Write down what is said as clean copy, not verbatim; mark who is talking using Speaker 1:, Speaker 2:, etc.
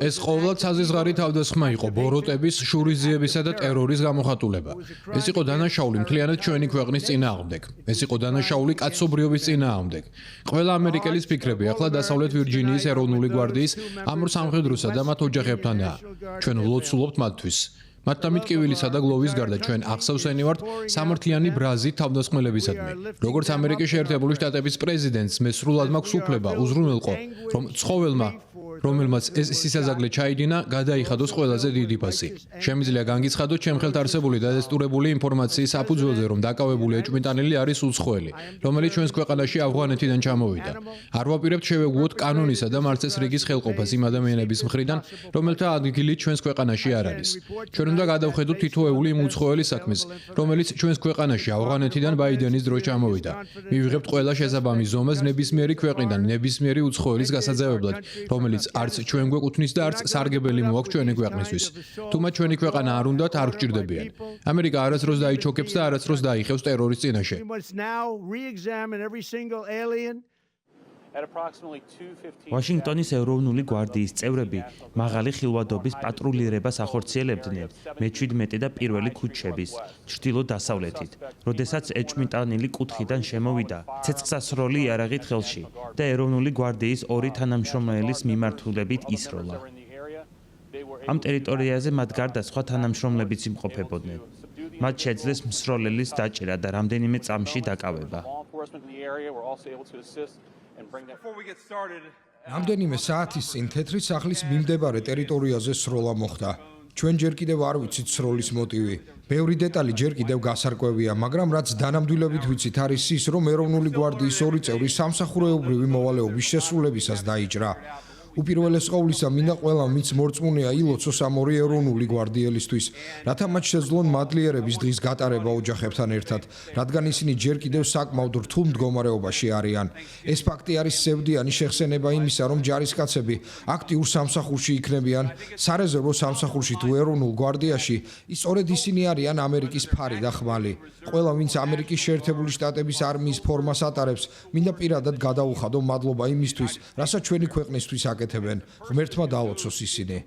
Speaker 1: ეს ყოველად საზღვარი თავდასხმა იყო ბოროტების, შურისძიებისა და ტერორის გამოხატულება. ეს იყო დანაშაული მთლიანად ჩვენი ქვეყნის წინააღმდეგ. ეს იყო დანაშაული კაცობრიობის წინააღმდეგ. ყველა ამერიკელის ფიქრები ახლა დასავლეთ ვირჯინიის ეროვნული გვარდიის ამ სამხედროსა და მათ ოჯახებთანაა. ჩვენ ვლოცულობთ მათთვის. მათ დამიტკივილისა და გლოვის გარდა ჩვენ აღსავსენი ვართ სამართლიანი ბრაზით თავდასხმელებისადმი. როგორც ამერიკის შეერთებული შტატების პრეზიდენტს მე სრულად მაქვს უფლება უზრუნველყო, რომ ცხოველმა რომელმაც ეს სისაზაგლე ჩაიდინა, გადაიხადოს ყველაზე დიდი ფასი. შემიძლია განგიცხადოთ ჩემ ხელთ არსებული დადასტურებული ინფორმაციის საფუძველზე, რომ დაკავებული ეჭვმიტანილი არის უცხოელი, რომელიც ჩვენს ქვეყანაში ავღანეთიდან ჩამოვიდა. არ ვაპირებთ შევეგუოთ კანონისა და მარცესრიგის ხელყოფას იმ ადამიანების მხრიდან, რომელთა ადგილი ჩვენს ქვეყანაში არ არის. ჩვენ უნდა გადავხედოთ თითოეული იმ უცხოელის საქმეს, რომელიც ჩვენს ქვეყანაში ავღანეთიდან ბაიდენის დროს ჩამოვიდა. მივიღებთ ყველა შესაბამის ზომას ნებისმიერი ქვეყნიდან, ნებისმიერი უცხოელის გასაძევებლად, რომელიც არც ჩვენ გვეკუთვნის და არც სარგებელი მოაქვს ჩვენი ქვეყნისთვის. თუ მათ ჩვენი ქვეყანა არ უნდათ, არ გჭირდებიან. ამერიკა არასდროს დაიჩოქებს და არასდროს დაიხევს ტერორის წინაშე.
Speaker 2: ვაშინგტონის ეროვნული გვარდიის წევრები მაღალი ხილვადობის პატრულირებას ახორციელებდნენ მე-17 და პირველი ქუჩების ჩრდილო-დასავლეთით, როდესაც ეჭვმიტანილი კუთხიდან შემოვიდა ცეცხლსასროლი იარაღით ხელში და ეროვნული გვარდიის ორი თანამშრომელის მიმართულებით ისროლა. ამ ტერიტორიაზე მათ გარდა სხვა თანამშრომლებიც იმყოფებოდნენ. მათ შეძლეს მსროლელის დაჭერა და რამდენიმე წამში დაკავება.
Speaker 3: რამდენიმე საათის წინ თეთრი სახლის მიმდებარე ტერიტორიაზე სროლა მოხდა. ჩვენ ჯერ კიდევ არ ვიცით სროლის მოტივი. ბევრი დეტალი ჯერ კიდევ გასარკვევია, მაგრამ რაც დანამდვილებით ვიცით არის ის, რომ ეროვნული გვარდიის ორი წევრი სამსახურეობრივი მოვალეობის შესრულებისას დაიჭრა. უპირველეს ყოვლისა, მინდა ყველა მის მორწმუნეა ილოცოს ამ ორი ეროვნული გვარდიელისთვის, რათა მათ შეძლონ მადლიერების დღის გატარება ოჯახებთან ერთად, რადგან ისინი ჯერ კიდევ საკმაოდ რთულ მდგომარეობაში არიან. ეს ფაქტი არის სევდიანი შეხსენება იმისა, რომ ჯარისკაცები აქტიურ სამსახურში იქნებიან, სარეზერვო სამსახურში თუ ეროვნულ გვარდიაში, სწორედ ისინი არიან ამერიკის ფარი და ხმალი. ყველა, ვინც ამერიკის შეერთებული შტატების არმიის ფორმას ატარებს, მინდა პირადად გადაუხადო მადლობა იმისთვის, რასაც ჩვენი ქვეყნისთვის აკეთებენ. ღმერთმა დაალოცოს ისინი.